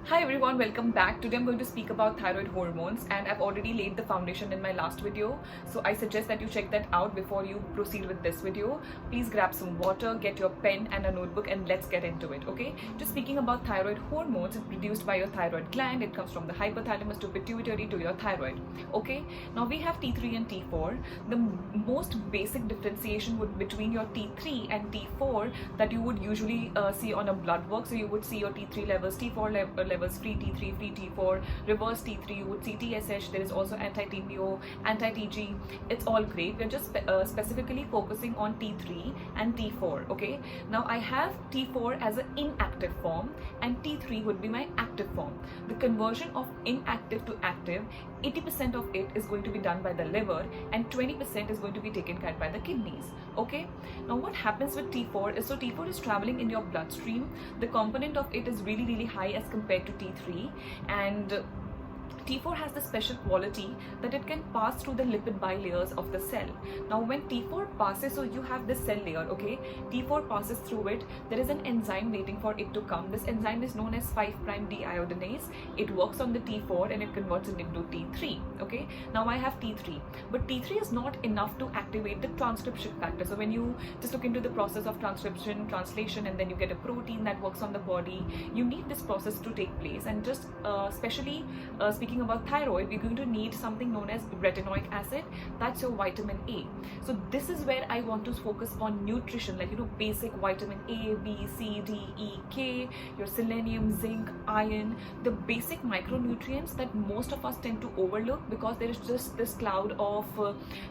Hi everyone, welcome back. Today I'm going to speak about thyroid hormones, and I've already laid the foundation in my last video. So I suggest that you check that out before you proceed with this video. Please grab some water, get your pen and a notebook, and let's get into it, okay? Just speaking about thyroid hormones, it's produced by your thyroid gland. It comes from the hypothalamus to pituitary to your thyroid, okay? Now we have T3 and T4. The most basic differentiation between your T3 and T4 that you would usually see on a blood work. So you would see your T3 levels, T4 levels, free T3, free T4, reverse T3, you would see TSH, there is also anti-TPO, anti-TG, it's all great. We're just specifically focusing on T3 and T4, okay? Now I have T4 as an inactive form and T3 would be my active form. The conversion of inactive to active, 80% of it is going to be done by the liver and 20% is going to be taken care by the kidneys, okay? Now what happens with T4 is, so T4 is traveling in your bloodstream. The component of it is really high as compared to T3, and T4 has the special quality that it can pass through the lipid bilayers of the cell. Now when T4 passes, so you have this cell layer, okay? T4 passes through it, there is an enzyme waiting for it to come. This enzyme is known as 5' deiodinase. It works on the T4 and it converts it into T3, okay? Now I have T3, but T3 is not enough to activate the transcription factor. So when you just look into the process of transcription, translation, and then you get a protein that works on the body, you need this process to take place. And just especially speaking about thyroid, we're going to need something known as retinoic acid. That's your vitamin A. So this is where I want to focus on nutrition, like basic vitamin A, B, C, D, E, K, your selenium, zinc, iron, the basic micronutrients that most of us tend to overlook because there is just this cloud of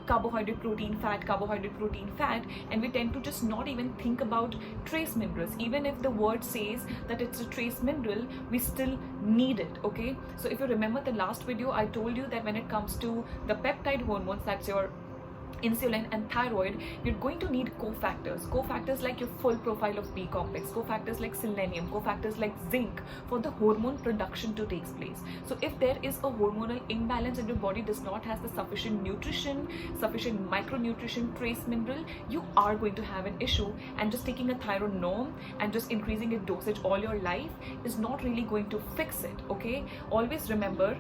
carbohydrate, protein, fat, and we tend to just not even think about trace minerals. Even if the word says that it's a trace mineral, we still need it, okay? So if you remember the last video, I told you that when it comes to the peptide hormones, that's your insulin and thyroid, you're going to need cofactors like your full profile of B complex, cofactors like selenium, cofactors like zinc for the hormone production to take place. So if there is a hormonal imbalance and your body does not have the sufficient nutrition, sufficient micronutrition, trace mineral, you are going to have an issue. And just taking a thyroid norm and just increasing its dosage all your life is not really going to fix it, okay? Always remember,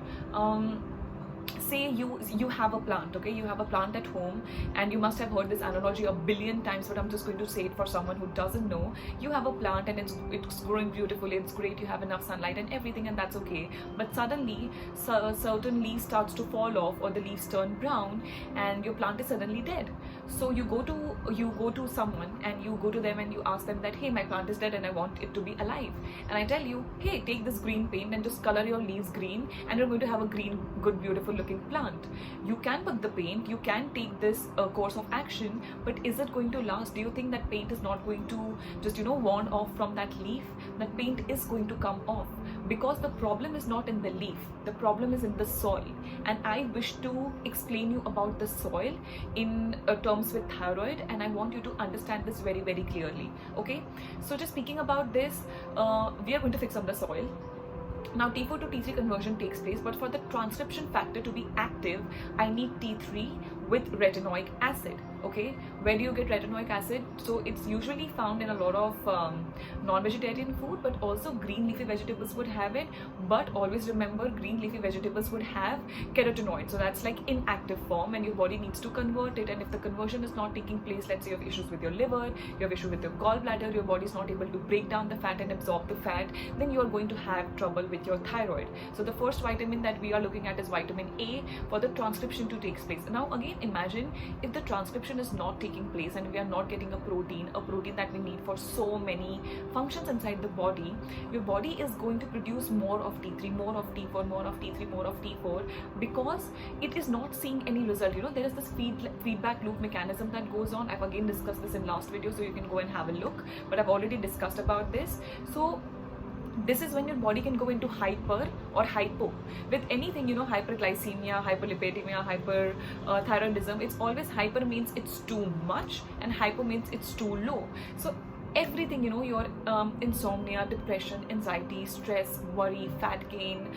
say you have a plant, okay? You have a plant at home, and you must have heard this analogy a billion times, but I'm just going to say it for someone who doesn't know. You have a plant and it's growing beautifully, it's great, you have enough sunlight and everything, and that's okay. But suddenly certain leaves starts to fall off, or the leaves turn brown, and your plant is suddenly dead. So you go to someone and you go to them and you ask them that, hey, my plant is dead and I want it to be alive. And I tell you, hey, take this green paint and just color your leaves green, and you're going to have a green, good, beautiful looking plant. You can put the paint, you can take this course of action, but is it going to last? Do you think that paint is not going to just worn off from that leaf? That paint is going to come off, because the problem is not in the leaf, the problem is in the soil. And I wish to explain you about the soil in terms with thyroid, and I want you to understand this very clearly, okay? So just speaking about this, we are going to fix on the soil. Now T4 to T3 conversion takes place, but for the transcription factor to be active, I need T3 with retinoic acid, okay? Where do you get retinoic acid? So it's usually found in a lot of non-vegetarian food, but also green leafy vegetables would have it. But always remember, green leafy vegetables would have carotenoids, so that's like inactive form, and your body needs to convert it. And if the conversion is not taking place, let's say you have issues with your liver, you have issue with your gallbladder, your body is not able to break down the fat and absorb the fat, then you are going to have trouble with your thyroid. So the first vitamin that we are looking at is vitamin A for the transcription to take place. Now again, imagine if the transcription is not taking place and we are not getting a protein that we need for so many functions inside the body, your body is going to produce more of T3, more of T4, more of T3, more of T4, because it is not seeing any result. There is this feedback loop mechanism that goes on. I've again discussed this in last video, so you can go and have a look, but I've already discussed about this. So this is when your body can go into hyper or hypo. With anything, hyperglycemia, hyperlipidemia, hyperthyroidism, it's always hyper means it's too much and hypo means it's too low. So everything, your insomnia, depression, anxiety, stress, worry, fat gain,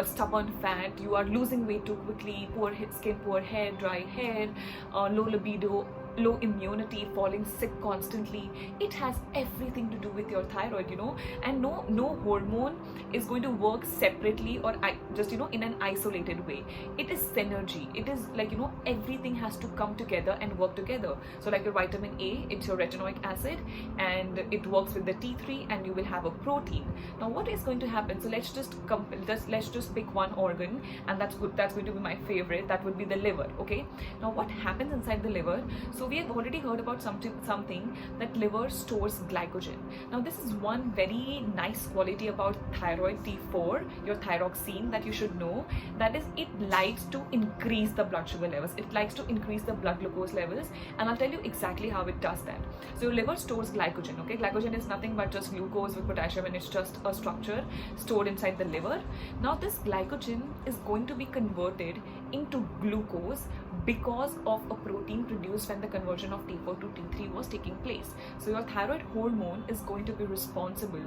stubborn fat, you are losing weight too quickly, poor skin, poor hair, dry hair, low libido, low immunity, falling sick constantly. It has everything to do with your thyroid, you know. And no hormone is going to work separately or just, you know, in an isolated way. It is synergy. It is like, you know, everything has to come together and work together. So like your vitamin A, it's your retinoic acid, and it works with the T3, and you will have a protein. Now what is going to happen? So let's just pick one organ, and that's going to be my favorite. That would be the liver. Okay, now what happens inside the liver? So we have already heard about something that liver stores glycogen. Now this is one very nice quality about thyroid T4, your thyroxine, that you should know. That is, it likes to increase the blood sugar levels. It likes to increase the blood glucose levels, and I'll tell you exactly how it does that. So your liver stores glycogen. Okay, glycogen is nothing but just glucose with potassium, and it's just a structure stored inside the liver. Now this glycogen is going to be converted into glucose because of a protein produced when the conversion of T4 to T3 was taking place. So your thyroid hormone is going to be responsible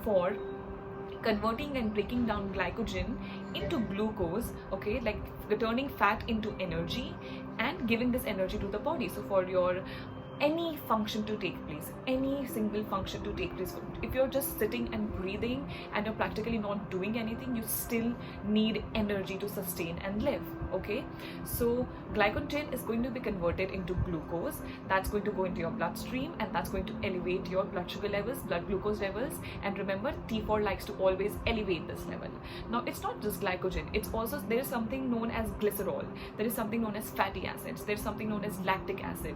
for converting and breaking down glycogen into glucose, okay, like turning fat into energy and giving this energy to the body. So for your any function to take place, any single function to take place, if you're just sitting and breathing and you're practically not doing anything, you still need energy to sustain and live. Okay, so glycogen is going to be converted into glucose. That's going to go into your bloodstream, and that's going to elevate your blood sugar levels, blood glucose levels. And remember, T4 likes to always elevate this level. Now it's not just glycogen, it's also, there is something known as glycerol, there is something known as fatty acids, there's something known as lactic acid.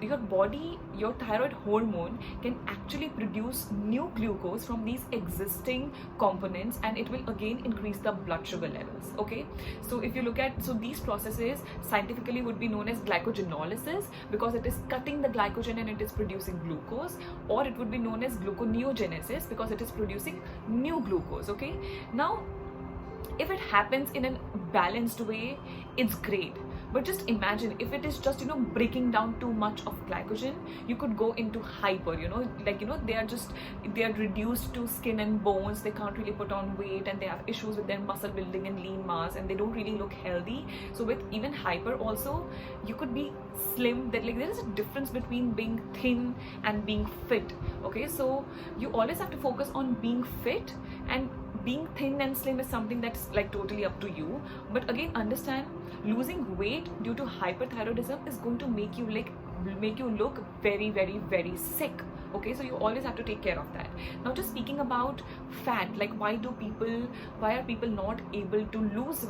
Your body, your thyroid hormone can actually produce new glucose from these existing components, and it will again increase the blood sugar levels. Okay, so if you look at, so these processes scientifically would be known as glycogenolysis, because it is cutting the glycogen and it is producing glucose, or it would be known as gluconeogenesis, because it is producing new glucose. Okay, now if it happens in a balanced way, it's great. But just imagine if it is just, you know, breaking down too much of glycogen, you could go into hyper, you know, like, you know, they are reduced to skin and bones, they can't really put on weight, and they have issues with their muscle building and lean mass, and they don't really look healthy. So with even hyper also, you could be slim. That, like, there is a difference between being thin and being fit. Okay, so you always have to focus on being fit, and being thin and slim is something that's like totally up to you. But again, understand, losing weight due to hyperthyroidism is going to make you look very, very, very sick. Okay, so you always have to take care of that. Now just speaking about fat, like why are people not able to lose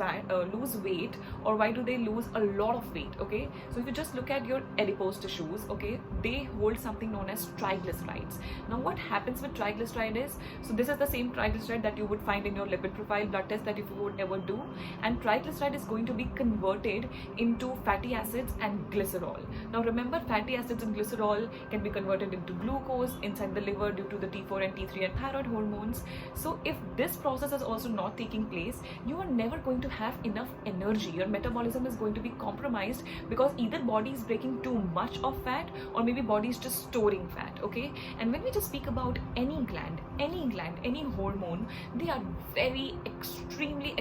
weight, or why do they lose a lot of weight? Okay, so if you just look at your adipose tissues, okay, they hold something known as triglycerides. Now what happens with triglyceride is, so this is the same triglyceride that you would find in your lipid profile blood test that if you would ever do, and triglyceride is going to be converted into fatty acids and glycerol. Now remember, fatty acids and glycerol can be converted into glucose inside the liver due to the T4 and T3 and thyroid hormones. So if this process is also not taking place, you are never going to have enough energy. Your metabolism is going to be compromised, because either body is breaking too much of fat, or maybe body is just storing fat. Okay, and when we just speak about any gland, any hormone, they are very extremely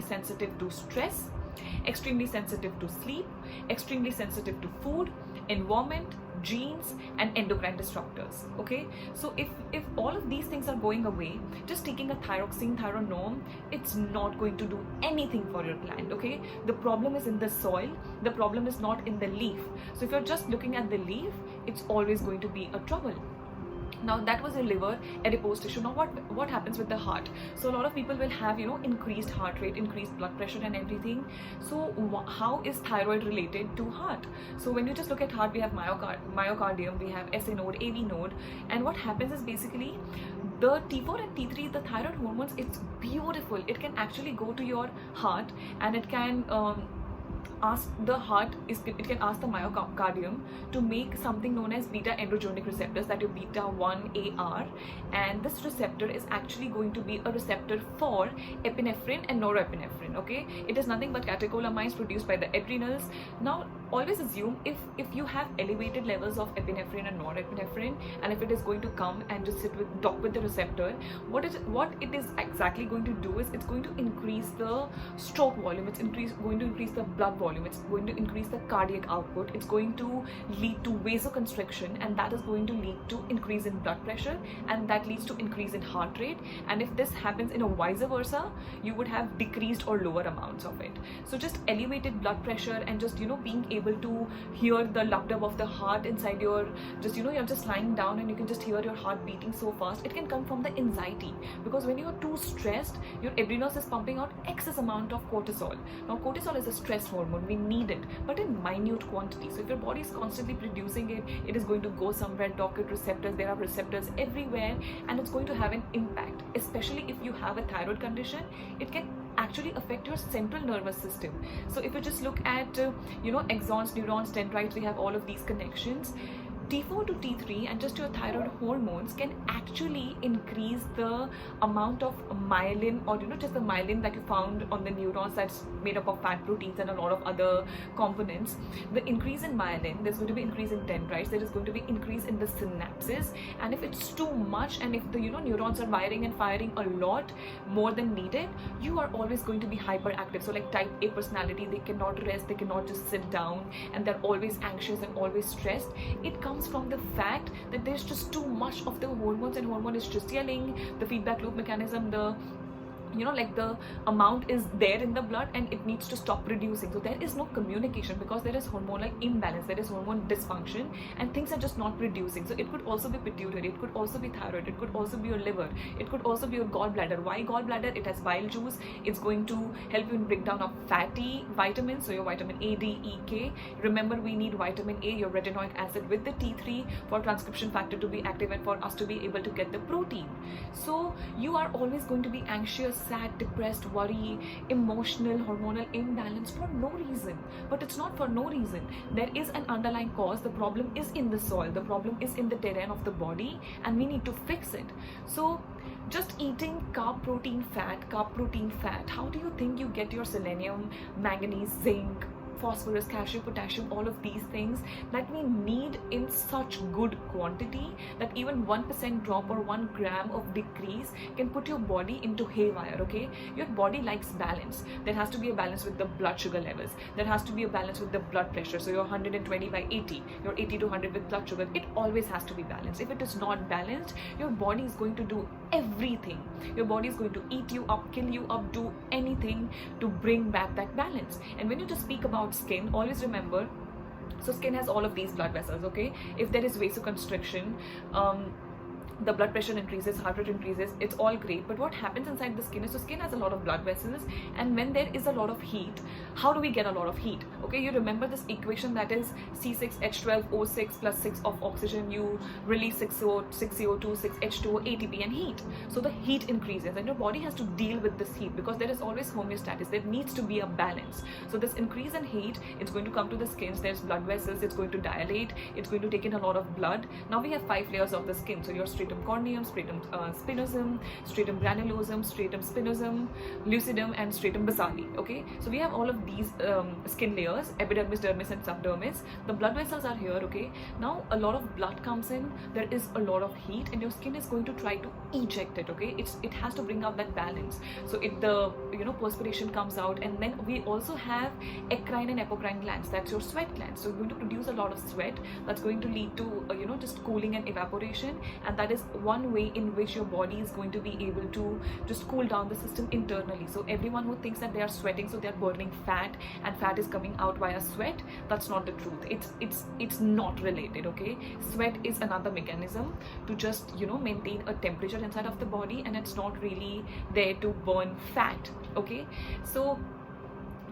sensitive to stress, extremely sensitive to sleep, extremely sensitive to food, environment, genes, and endocrine disruptors. Okay, so if all of these things are going away, just taking a thyronome, it's not going to do anything for your gland. Okay, the problem is in the soil, the problem is not in the leaf. So if you're just looking at the leaf, it's always going to be a trouble. Now that was your liver, adipose tissue. Now what happens with the heart? So a lot of people will have, you know, increased heart rate, increased blood pressure and everything. So how is thyroid related to heart? So when you just look at heart, we have myocardium, we have SA node, AV node, and what happens is basically the T4 and T3, the thyroid hormones, it's beautiful. It can actually go to your heart, and it can ask the myocardium to make something known as beta androgenic receptors, that is beta 1AR, and this receptor is actually going to be a receptor for epinephrine and norepinephrine. Okay, it is nothing but catecholamines produced by the adrenals. Now always assume if you have elevated levels of epinephrine and norepinephrine, and if it is going to come and just dock with the receptor, what it is exactly going to do is it's going to increase the stroke volume, it's going to increase the blood volume, it's going to increase the cardiac output, it's going to lead to vasoconstriction, and that is going to lead to increase in blood pressure, and that leads to increase in heart rate. And if this happens in a vice versa, you would have decreased or lower amounts of it. So just elevated blood pressure and just being able to hear the lub-dub of the heart inside your, you're just lying down and you can just hear your heart beating so fast, it can come from the anxiety, because when you're too stressed, your adrenals is pumping out excess amount of cortisol. Now cortisol is a stress hormone, we need it, but in minute quantity. So if your body is constantly producing it, it is going to go somewhere, dock with receptors, there are receptors everywhere, and it's going to have an impact. Especially if you have a thyroid condition, it can actually affect your central nervous system. So if you just look at axons, neurons, dendrites, we have all of these connections. T4 to T3 and just your thyroid hormones can actually increase the amount of myelin, or just the myelin that you found on the neurons that's made up of fat proteins and a lot of other components. The increase in myelin, there's going to be increase in dendrites, there is going to be increase in the synapses, and if it's too much and if the neurons are wiring and firing a lot more than needed, you are always going to be hyperactive. So like type A personality, they cannot rest, they cannot just sit down, and they're always anxious and always stressed. It comes from the fact that there's just too much of the hormones, and hormone is just yelling, the feedback loop mechanism, the the amount is there in the blood and it needs to stop producing. So there is no communication because there is hormonal imbalance, there is hormone dysfunction, and things are just not producing. So it could also be pituitary, it could also be thyroid, it could also be your liver, it could also be your gallbladder. Why gallbladder? It has bile juice, it's going to help you in breakdown of fatty vitamins, so your vitamin A, D, E, K. Remember, we need vitamin A, your retinoic acid, with the T3 for transcription factor to be active and for us to be able to get the protein. So you are always going to be anxious, sad, depressed, worry, emotional, hormonal imbalance for no reason. But it's not for no reason. There is an underlying cause. The problem is in the soil, the problem is in the terrain of the body, and we need to fix it. So just eating carb, protein, fat, how do you think you get your selenium, manganese, zinc, phosphorus, calcium, potassium, all of these things that we need in such good quantity that even 1% drop or 1 gram of decrease can put your body into haywire, okay? Your body likes balance. There has to be a balance with the blood sugar levels. There has to be a balance with the blood pressure. So you're 120 by 80, you're 80 to 100 with blood sugar. It always has to be balanced. If it is not balanced, your body is going to do everything. Your body is going to eat you up, kill you up, do anything to bring back that balance. And when you just speak about skin, always remember, so skin has all of these blood vessels, okay? If there is vasoconstriction, the blood pressure increases, heart rate increases, it's all great. But what happens inside the skin is, the skin has a lot of blood vessels, and when there is a lot of heat, how do we get a lot of heat? Okay, you remember this equation that is C6H12O6 plus 6 of oxygen, you release 6 CO2, 6 H2O, ATP and heat. So the heat increases and your body has to deal with this heat because there is always homeostasis. There needs to be a balance. So this increase in heat, it's going to come to the skins, there's blood vessels, it's going to dilate, it's going to take in a lot of blood. Now we have 5 layers of the skin. So your stratum corneum, stratum spinosum, stratum granulosum, stratum spinosum, lucidum and stratum basale, okay? So we have all of these skin layers, epidermis, dermis and subdermis. The blood vessels are here, okay? Now a lot of blood comes in, there is a lot of heat and your skin is going to try to eject it, okay? It has to bring out that balance. So the perspiration comes out, and then we also have eccrine and apocrine glands. That's your sweat glands. So you're going to produce a lot of sweat. That's going to lead to just cooling and evaporation, and that is one way in which your body is going to be able to just cool down the system internally. So everyone who thinks that they are sweating, so they are burning fat and fat is coming out via sweat, that's not the truth. It's not related, okay? Sweat is another mechanism to just maintain a temperature inside of the body, and it's not really there to burn fat, okay? So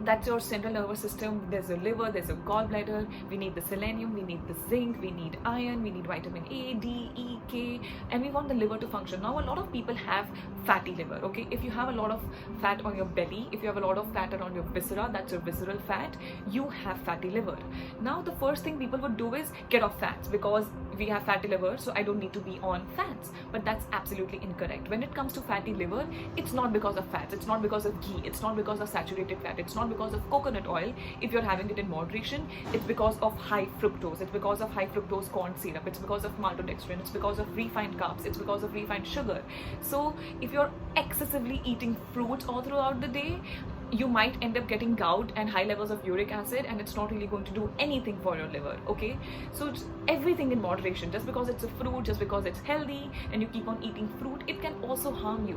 that's your central nervous system. There's a liver, there's a gallbladder, we need the selenium, we need the zinc, we need iron, we need vitamin A, D, E, K, and we want the liver to function. Now a lot of people have fatty liver, okay? If you have a lot of fat on your belly, if you have a lot of fat around your viscera, that's your visceral fat, you have fatty liver. Now the first thing people would do is get off fats, because we have fatty liver, so I don't need to be on fats. But that's absolutely incorrect. When it comes to fatty liver, it's not because of fats, it's not because of ghee, it's not because of saturated fat, it's not because of coconut oil. If you're having it in moderation, it's because of high fructose, it's because of high fructose corn syrup, it's because of maltodextrin, it's because of refined carbs, it's because of refined sugar. So if you're excessively eating fruits all throughout the day, you might end up getting gout and high levels of uric acid, and it's not really going to do anything for your liver. Okay, so it's everything in moderation. Just because it's a fruit, just because it's healthy and you keep on eating fruit, it can also harm you.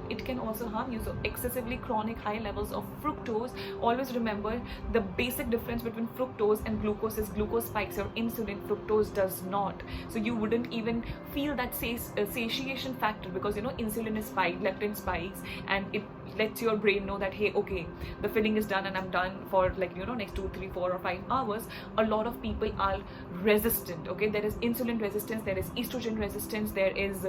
So excessively chronic high levels of fructose, always remember the basic difference between fructose and glucose is glucose spikes your insulin, fructose does not. So you wouldn't even feel that satiation factor, because insulin is spiked, leptin spikes, and it lets your brain know that, hey, okay, the filling is done and I'm done for next 2, 3, 4 or 5 hours. A lot of people are resistant. Okay, there is insulin resistance, there is estrogen resistance, there is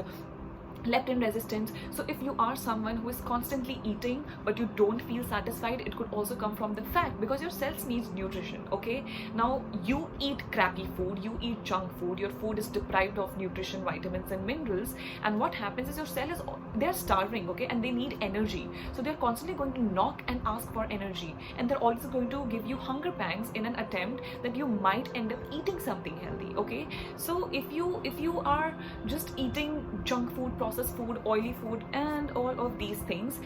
leptin resistance. So if you are someone who is constantly eating but you don't feel satisfied, it could also come from the fact because your cells needs nutrition. Okay, now you eat crappy food, you eat junk food, your food is deprived of nutrition, vitamins and minerals, and what happens is your cell is, they're starving, okay, and they need energy, so they're constantly going to knock and ask for energy, and they're also going to give you hunger pangs in an attempt that you might end up eating something healthy. Okay, so if you are just eating junk food, processed food, oily food and all of these things,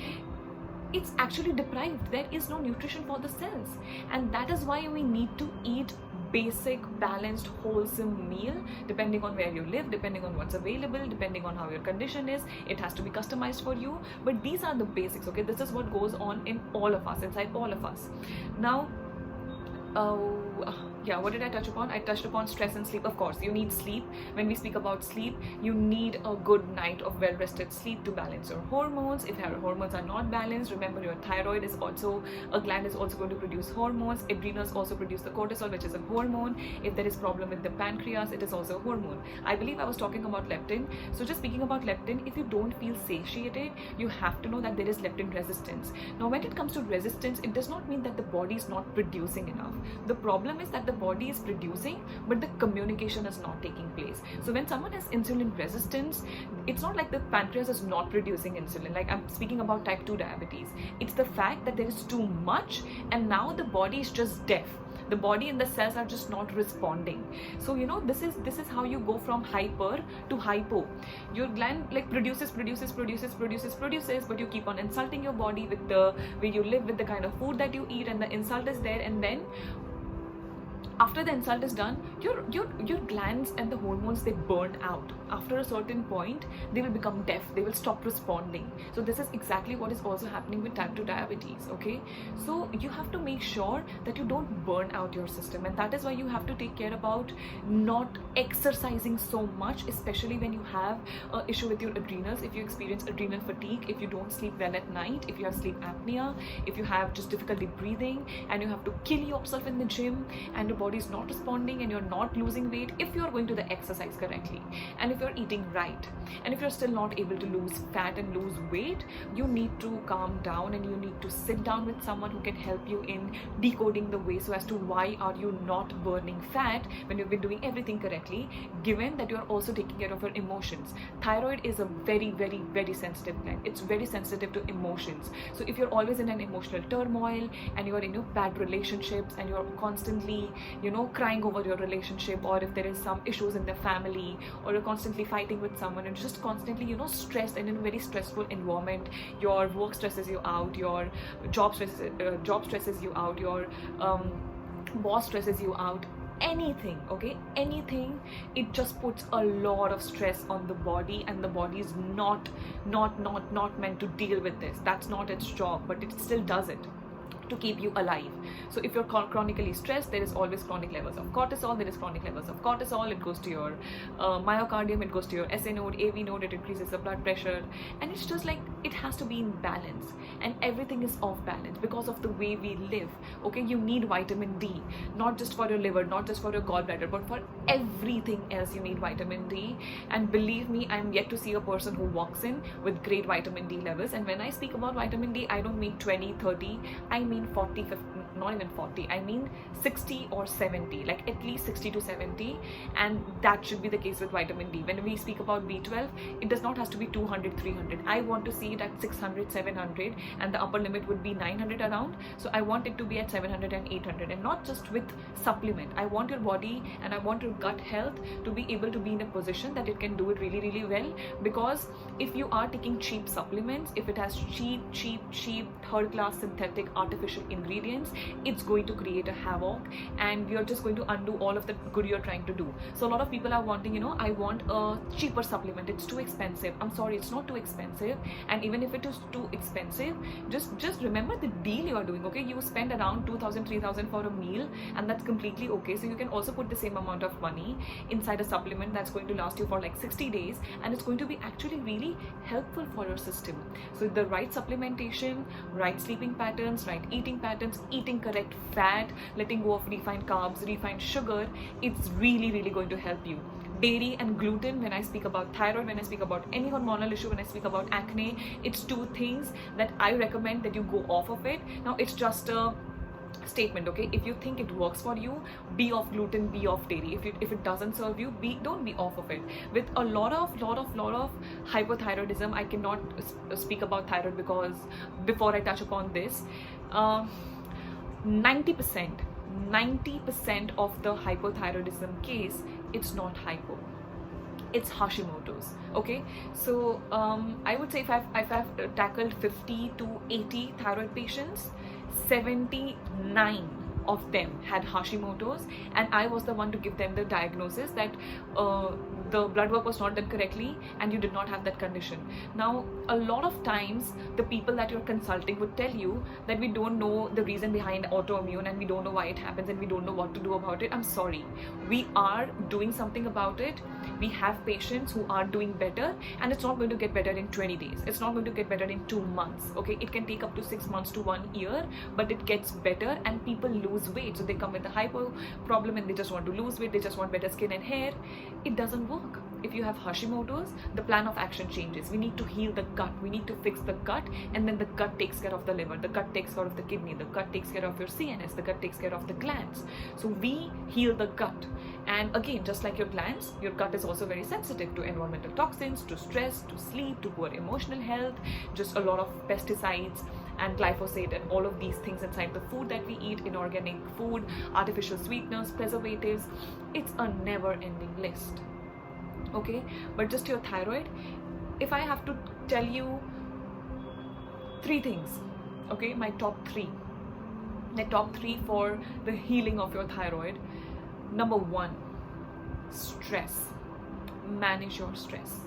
it's actually deprived. There is no nutrition for the cells, and that is why we need to eat basic, balanced, wholesome meal depending on where you live, depending on what's available, depending on how your condition is. It has to be customized for you, but these are the basics. Okay, this is what goes on in all of us, inside all of us. Now yeah, what did I touch upon? I touched upon stress and sleep. Of course, you need sleep. When we speak about sleep, you need a good night of well-rested sleep to balance your hormones. If your hormones are not balanced, remember your thyroid is also, a gland is also going to produce hormones. Adrenals also produce the cortisol, which is a hormone. If there is problem with the pancreas, it is also a hormone. I believe I was talking about leptin. So just speaking about leptin, if you don't feel satiated, you have to know that there is leptin resistance. Now, when it comes to resistance, it does not mean that the body is not producing enough. The problem is that the body is producing, but the communication is not taking place. So when someone has insulin resistance, it's not like the pancreas is not producing insulin. Like I'm speaking about type 2 diabetes. It's the fact that there is too much, and now the body is just deaf. The body and the cells are just not responding. So this is how you go from hyper to hypo. Your gland like produces, but you keep on insulting your body with the way you live, with the kind of food that you eat, and the insult is there, and then after the insult is done, your glands and the hormones, they burn out. After a certain point, they will become deaf, they will stop responding. So this is exactly what is also happening with type 2 diabetes. Okay, so you have to make sure that you don't burn out your system, and that is why you have to take care about not exercising so much, especially when you have an issue with your adrenals. If you experience adrenal fatigue, if you don't sleep well at night, if you have sleep apnea, if you have just difficulty breathing, and you have to kill yourself in the gym, and your body is not responding, and you're not losing weight, if you're going to the exercise correctly, and if you're eating right, and if you're still not able to lose fat and lose weight, you need to calm down, and you need to sit down with someone who can help you in decoding the way, so as to why are you not burning fat when you've been doing everything correctly, given that you're also taking care of your emotions. Thyroid is a very, very, very sensitive gland. It's very sensitive to emotions. So if you're always in an emotional turmoil, and you're in your bad relationships, and you're constantly crying over your relationship, or if there is some issues in the family, or you're constantly fighting with someone, and just constantly stressed and in a very stressful environment, your work stresses you out, your job stresses you out, your boss stresses you out, anything, okay, anything, it just puts a lot of stress on the body, and the body is not meant to deal with this. That's not its job, but it still does it to keep you alive. So if you're chronically stressed, there is always chronic levels of cortisol. It goes to your myocardium, it goes to your SA node, AV node, it increases the blood pressure, and it's just like it has to be in balance, and everything is off balance because of the way we live. Okay, you need vitamin D, not just for your liver, not just for your gallbladder, but for everything else you need vitamin D. And believe me, I'm yet to see a person who walks in with great vitamin D levels. And when I speak about vitamin D, I don't mean 20, 30, I mean 40, 50, not even 40, I mean 60 or 70, like at least 60 to 70. And that should be the case with vitamin D. When we speak about B12, it does not have to be 200, 300. I want to see it at 600, 700, and the upper limit would be 900 around. So I want it to be at 700 and 800, and not just with supplement. I want your body and I want your gut health to be able to be in a position that it can do it really, really well. Because if you are taking cheap supplements, if it has cheap third class synthetic artificial ingredients, it's going to create a havoc, and you're just going to undo all of the good you're trying to do. So a lot of people are wanting, I want a cheaper supplement, it's too expensive. I'm sorry, it's not too expensive. And even if it is too expensive, just remember the deal you're doing. Okay, you spend around 2,000, 3,000 for a meal, and that's completely okay. So you can also put the same amount of money inside a supplement that's going to last you for like 60 days, and it's going to be actually really helpful for your system. So the right supplementation, right sleeping patterns, right eating patterns, eating correct fat, letting go of refined carbs, refined sugar, it's really, really going to help you. Dairy and gluten, when I speak about thyroid, when I speak about any hormonal issue, when I speak about acne, it's two things that I recommend that you go off of it. Now it's just a statement, okay? If you think it works for you, be off gluten, be off dairy. If it doesn't serve you, don't be off of it. With a lot of hypothyroidism, I cannot speak about thyroid because before I touch upon this, 90% of the hypothyroidism case, it's not hypo, it's Hashimoto's. Okay, so I would say if I've tackled 50 to 80 thyroid patients, 79 of them had Hashimoto's, and I was the one to give them the diagnosis that the blood work was not done correctly and you did not have that condition. Now a lot of times the people that you're consulting would tell you that we don't know the reason behind autoimmune and we don't know why it happens and we don't know what to do about it. I'm sorry, we are doing something about it. We have patients who are doing better, and it's not going to get better in 20 days. It's not going to get better in 2 months. Okay, it can take up to 6 months to 1 year, but it gets better and people lose weight. So they come with a hypo problem and they just want to lose weight, they just want better skin and hair. It doesn't work. If you have Hashimoto's, the plan of action changes. We need to heal the gut, we need to fix the gut, and then the gut takes care of the liver, the gut takes care of the kidney, the gut takes care of your CNS, the gut takes care of the glands. So we heal the gut. And again, just like your glands, your gut is also very sensitive to environmental toxins, to stress, to sleep, to poor emotional health, just a lot of pesticides and glyphosate and all of these things inside the food that we eat, inorganic food, artificial sweeteners, preservatives. It's a never-ending list. Okay, but just your thyroid, if I have to tell you 3 things, okay, my top 3 for the healing of your thyroid. Number 1, stress. Manage your stress.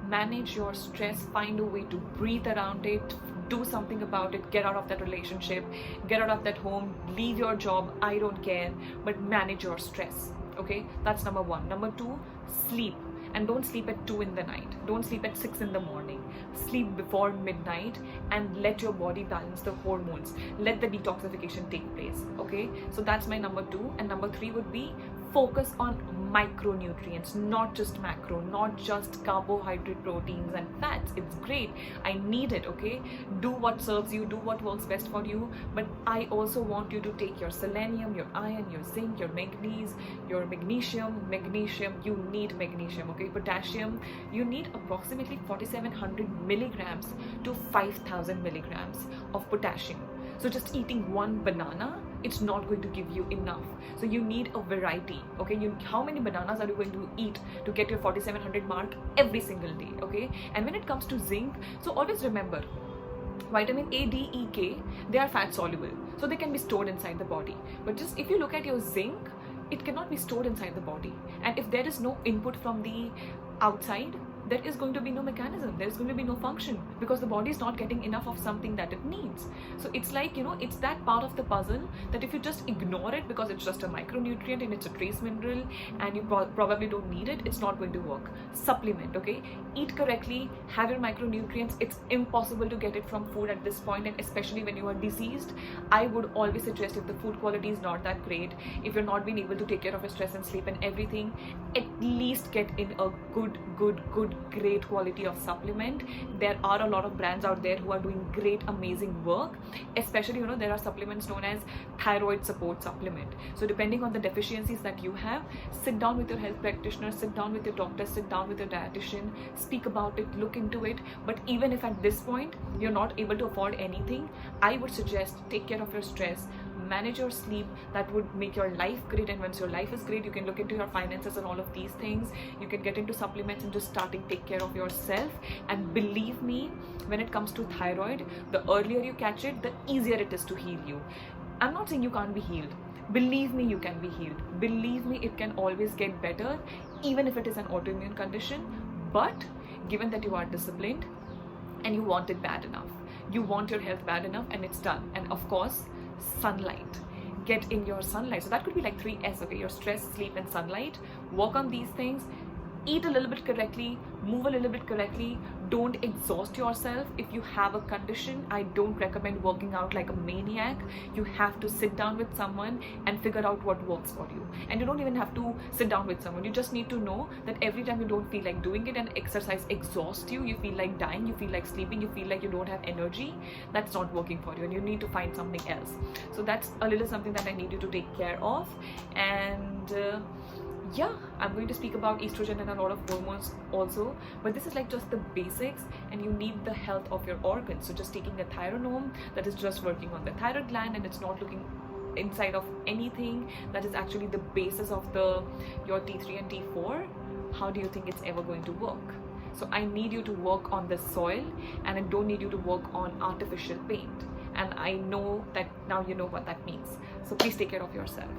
Manage your stress. Find a way to breathe around it. Do something about it. Get out of that relationship. Get out of that home. Leave your job. I don't care. But manage your stress. Okay, that's number 1. Number 2, sleep. And don't sleep at 2 in the night. Don't sleep at 6 in the morning. Sleep before midnight and let your body balance the hormones. Let the detoxification take place. Okay, so that's my number 2. And number 3 would be focus on micronutrients, not just macro, not just carbohydrate, proteins and fats. It's great, I need it. Okay, do what serves you, do what works best for you, but I also want you to take your selenium, your iron, your zinc, your manganese, your magnesium. You need magnesium. Okay, potassium, you need approximately 4,700 milligrams to 5,000 milligrams of potassium. So just eating one banana, it's not going to give you enough. So you need a variety. Okay, how many bananas are you going to eat to get your 4,700 mark every single day? Okay, and when it comes to zinc, so always remember, vitamin A, D, E, K, they are fat soluble, so they can be stored inside the body. But just if you look at your zinc, it cannot be stored inside the body, and if there is no input from the outside, there is going to be no mechanism, there is going to be no function, because the body is not getting enough of something that it needs. So it's like, it's that part of the puzzle that if you just ignore it because it's just a micronutrient and it's a trace mineral and you probably don't need it, it's not going to work. Supplement, okay? Eat correctly, have your micronutrients. It's impossible to get it from food at this point, and especially when you are diseased, I would always suggest, if the food quality is not that great, if you're not being able to take care of your stress and sleep and everything, at least get in a good great quality of supplement. There are a lot of brands out there who are doing great, amazing work. Especially, you know, there are supplements known as thyroid support supplement. So depending on the deficiencies that you have, sit down with your health practitioner, sit down with your doctor, sit down with your dietitian, speak about it, look into it. But even if at this point you're not able to afford anything, I would suggest take care of your stress, manage your sleep. That would make your life great, and once your life is great, you can look into your finances and all of these things. You can get into supplements and just starting take care of yourself. And believe me, when it comes to thyroid, the earlier you catch it, the easier it is to heal you. I'm not saying you can't be healed. Believe me, you can be healed. Believe me, it can always get better, even if it is an autoimmune condition. But given that you are disciplined and you want it bad enough, you want your health bad enough, and it's done. And of course, sunlight. Get in your sunlight. So that could be like 3S, okay? Your stress, sleep, and sunlight. Work on these things. Eat a little bit correctly, move a little bit correctly. Don't exhaust yourself. If you have a condition, I don't recommend working out like a maniac. You have to sit down with someone and figure out what works for you. And you don't even have to sit down with someone. You just need to know that every time you don't feel like doing it and exercise exhausts you, you feel like dying, you feel like sleeping, you feel like you don't have energy, that's not working for you and you need to find something else. So that's a little something that I need you to take care of. And yeah, I'm going to speak about estrogen and a lot of hormones also, but this is like just the basics, and you need the health of your organs. So just taking a Thyronome that is just working on the thyroid gland and it's not looking inside of anything, that is actually the basis of your T3 and T4. How do you think it's ever going to work? So I need you to work on the soil, and I don't need you to work on artificial paint. And I know that now you know what that means. So please take care of yourself.